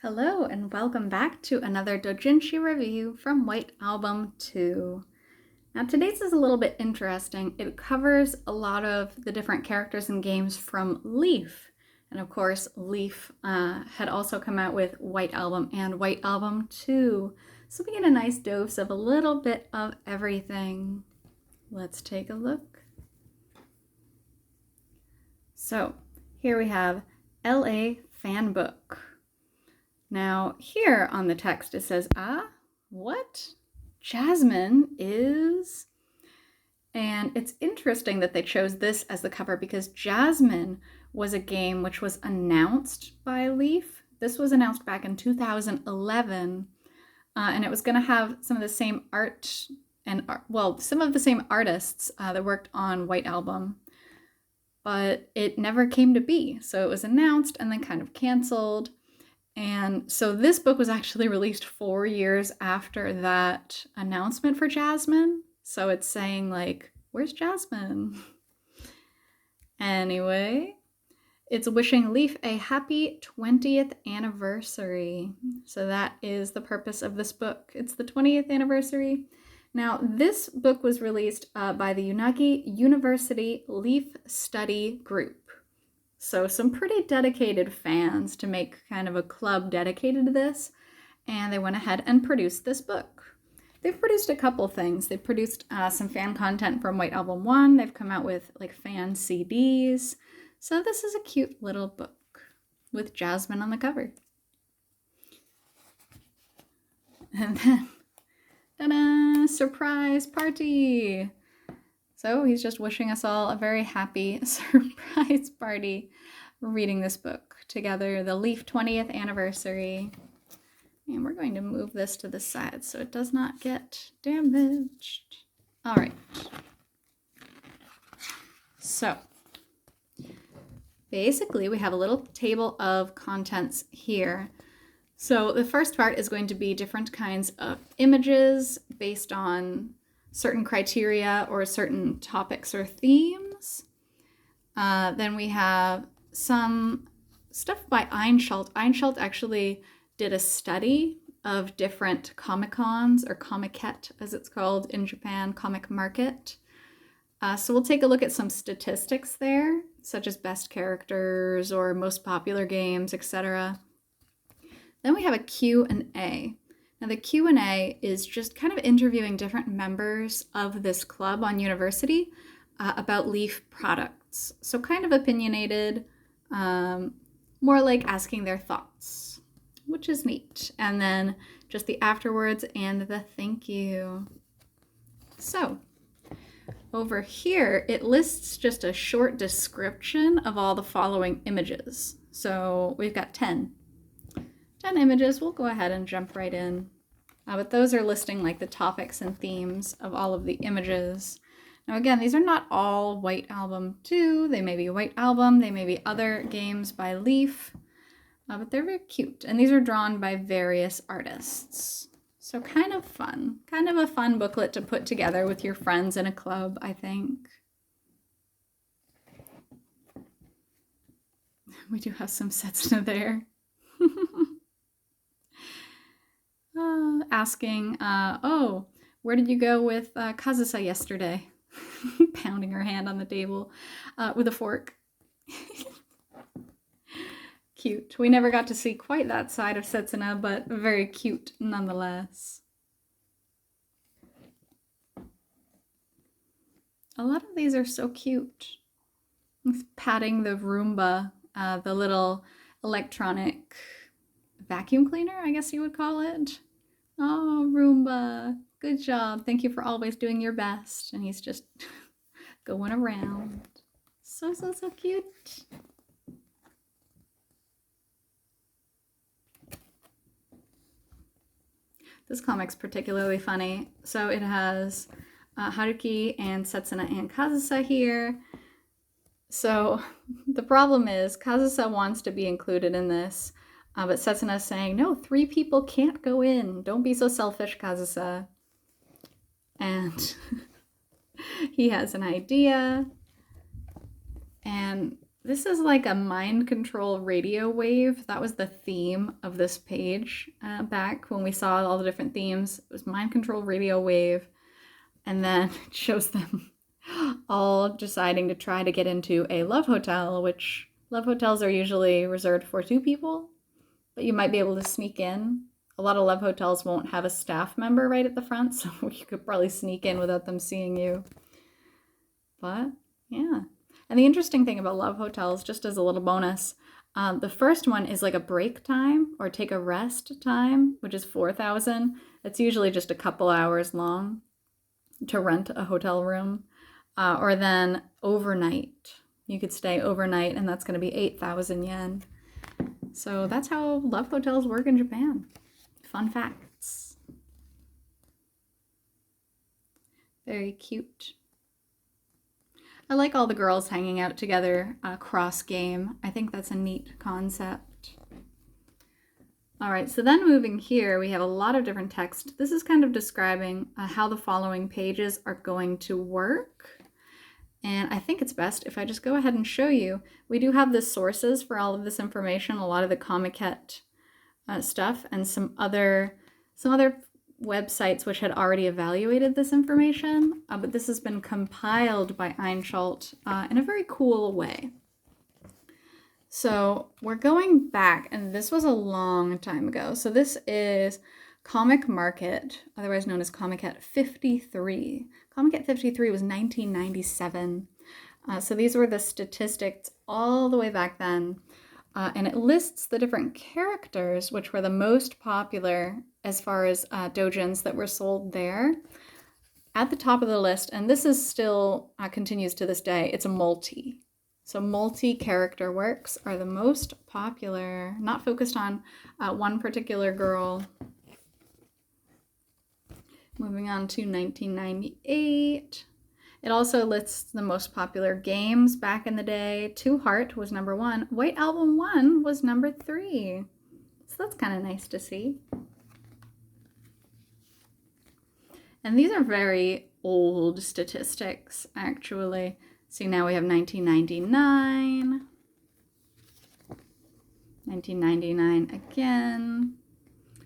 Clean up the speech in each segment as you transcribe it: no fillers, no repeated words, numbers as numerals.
Hello and welcome back to another doujinshi review from White Album 2. Now today's is a little bit interesting. It covers a lot of the different characters and games from Leaf. And of course, Leaf had also come out with White Album and White Album 2. So we get a nice dose of a little bit of everything. Let's take a look. So here we have A Fanbook. Now here on the text it says, what? Jasmine is... And it's interesting that they chose this as the cover because Jasmine was a game which was announced by Leaf. This was announced back in 2011, and it was going to have some of the same art and, some of the same artists that worked on White Album, but it never came to be. So it was announced and then kind of canceled. And so this book was actually released 4 years after that announcement for Jasmine. So it's saying like, where's Jasmine? Anyway, it's wishing Leaf a happy 20th anniversary. So that is the purpose of this book. It's the 20th anniversary. Now, this book was released by the Yunagi University Leaf Study Group. So some pretty dedicated fans to make kind of a club dedicated to this, and they went ahead and produced this book. They've produced a couple things. They've produced some fan content from White Album 1. They've come out with like fan CDs. So this is a cute little book with Jasmine on the cover. And then, ta-da, surprise party. So he's just wishing us all a very happy surprise party reading this book together, the Leaf 20th anniversary. And we're going to move this to the side so it does not get damaged. All right. So basically we have a little table of contents here. So the first part is going to be different kinds of images based on certain criteria or certain topics or themes. Then we have some stuff by Einshalt. Einshalt actually did a study of different Comic-Cons, or Comiket as it's called in Japan, comic market. So we'll take a look at some statistics there, such as best characters or most popular games, etc. Then we have a Q&A. Now the Q&A is just kind of interviewing different members of this club on university about Leaf products. So kind of opinionated, more like asking their thoughts, which is neat. And then just the afterwards and the thank you. So over here, it lists just a short description of all the following images. So we've got 10 images. We'll go ahead and jump right in. But those are listing like the topics and themes of all of the images. Now again, these are not all White Album 2. They may be White Album, they may be other games by Leaf, but they're very cute. And these are drawn by various artists. So kind of fun. Kind of a fun booklet to put together with your friends in a club, I think. We do have some Setsuna there. Asking, oh, where did you go with Kazusa yesterday? Pounding her hand on the table with a fork. Cute. We never got to see quite that side of Setsuna, but very cute nonetheless. A lot of these are so cute. Patting the Roomba, the little electronic vacuum cleaner, I guess you would call it. Oh, Roomba, good job. Thank you for always doing your best. And he's just going around. So cute. This comic's particularly funny. So it has Haruki and Setsuna and Kazusa here. So the problem is Kazusa wants to be included in this, but Setsuna's saying, no, 3 people can't go in. Don't be so selfish, Kazusa. And he has an idea. And this is like a mind control radio wave. That was the theme of this page back when we saw all the different themes. It was mind control radio wave. And then it shows them all deciding to try to get into a love hotel, which love hotels are usually reserved for 2 people, but you might be able to sneak in. A lot of love hotels won't have a staff member right at the front, so you could probably sneak in without them seeing you. But yeah. And the interesting thing about love hotels, just as a little bonus, the first one is like a break time or take a rest time, which is 4,000. It's usually just a couple hours long to rent a hotel room. Or then overnight. You could stay overnight, and that's going to be 8,000 yen. So that's how love hotels work in Japan. Fun facts. Very cute. I like all the girls hanging out together cross game. I think that's a neat concept. All right, so then moving here, we have a lot of different text. This is kind of describing how the following pages are going to work. And I think it's best if I just go ahead and show you. We do have the sources for all of this information, a lot of the Comiket stuff, and some other websites which had already evaluated this information, but this has been compiled by Einshalt in a very cool way. So we're going back, and this was a long time ago. So this is Comic Market, otherwise known as Comiket 53. Comiket 53 was 1997. So these were the statistics all the way back then. And it lists the different characters which were the most popular as far as doujins that were sold there. At the top of the list, and this is still continues to this day, it's a multi. So multi-character works are the most popular, not focused on one particular girl. Moving on to 1998. It also lists the most popular games back in the day. Two Heart was number 1. White Album 1 was number 3. So that's kind of nice to see. And these are very old statistics, actually. See, now we have 1999. 1999 again.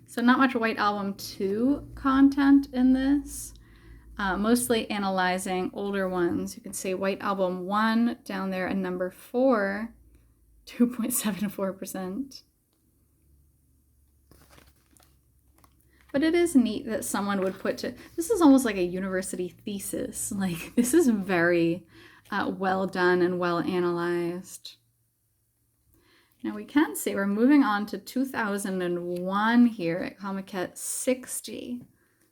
So not much White Album 2 content in this. Mostly analyzing older ones. You can see White Album 1 down there at number 4, 2.74%. But it is neat that someone would this is almost like a university thesis. Like, this is very well done and well analyzed. Now we can see we're moving on to 2001 here at Comiket 60.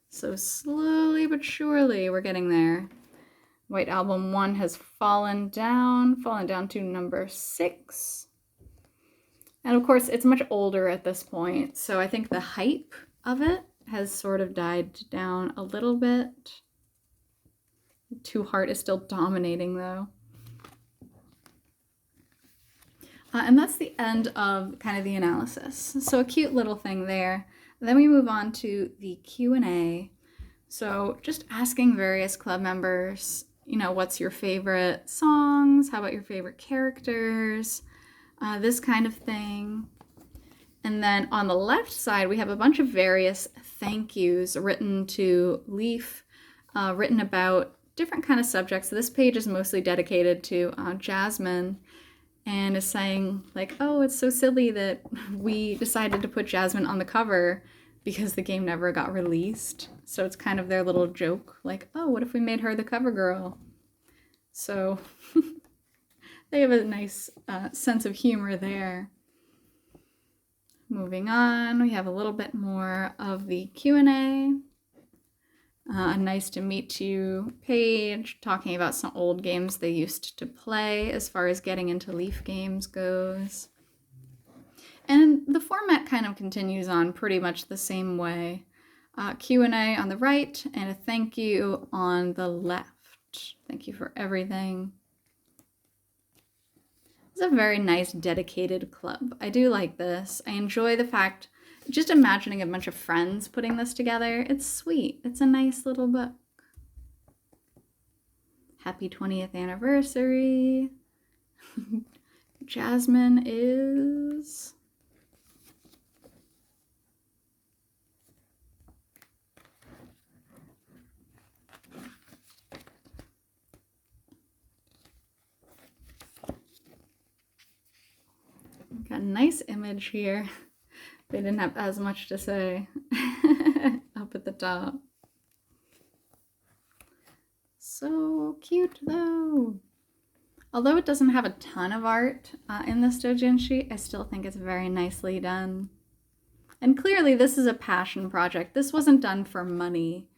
So slowly but surely we're getting there. White Album 1 has fallen down to number 6. And of course, it's much older at this point, so I think the hype of it has sort of died down a little bit. Two Heart is still dominating, though. And that's the end of kind of the analysis. So a cute little thing there. Then we move on to the Q&A. So just asking various club members, you know, what's your favorite songs? How about your favorite characters? This kind of thing. And then on the left side, we have a bunch of various thank yous written to Leaf, written about different kind of subjects. So this page is mostly dedicated to Jasmine, and is saying like, oh, it's so silly that we decided to put Jasmine on the cover because the game never got released. So it's kind of their little joke, like, oh, what if we made her the cover girl? So they have a nice sense of humor there. Moving on, we have a little bit more of the Q&A. A nice to meet you page, talking about some old games they used to play as far as getting into Leaf games goes. And the format kind of continues on pretty much the same way. Q&A on the right and a thank you on the left. Thank you for everything. It's a very nice dedicated club. I do like this. I enjoy the fact, just imagining a bunch of friends putting this together. It's sweet. It's a nice little book. Happy 20th anniversary. Jasmine is... Got a nice image here. They didn't have as much to say up at the top. So cute though. Although it doesn't have a ton of art in this doujinshi, I still think it's very nicely done. And clearly this is a passion project. This wasn't done for money,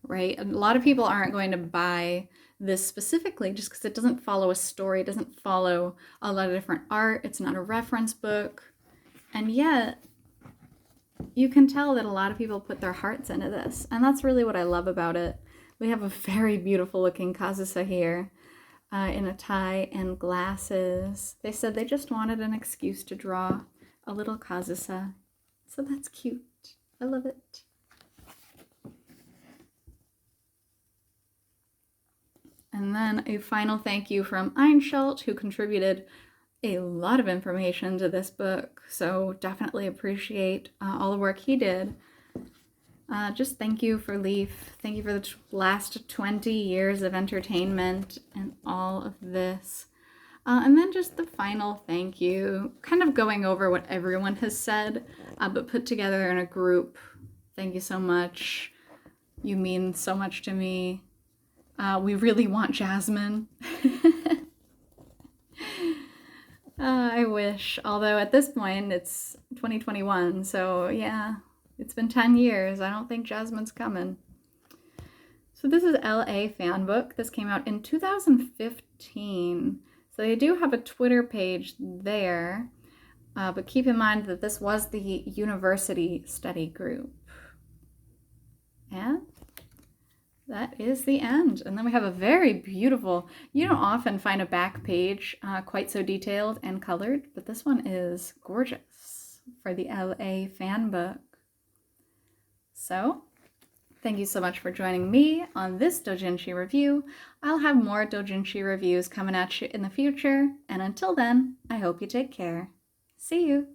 right? A lot of people aren't going to buy this specifically just because it doesn't follow a story, it doesn't follow a lot of different art, it's not a reference book. And yet, you can tell that a lot of people put their hearts into this. And that's really what I love about it. We have a very beautiful looking kazusa here in a tie and glasses. They said they just wanted an excuse to draw a little kazusa. So that's cute. I love it. And then a final thank you from Einshalt, who contributed a lot of information to this book. So definitely appreciate all the work he did. Just thank you for Leaf. Thank you for the last 20 years of entertainment and all of this. And then just the final thank you, kind of going over what everyone has said, but put together in a group. Thank you so much. You mean so much to me. We really want Jasmine. I wish, although at this point it's 2021, so yeah, it's been 10 years. I don't think Jasmine's coming. So this is A Fanbook. This came out in 2015. So they do have a Twitter page there, but keep in mind that this was the university study group. And that is the end. And then we have a very beautiful, you don't often find a back page quite so detailed and colored, but this one is gorgeous for the LA Fanbook. So, thank you so much for joining me on this doujinshi review. I'll have more doujinshi reviews coming at you in the future, and until then, I hope you take care. See you!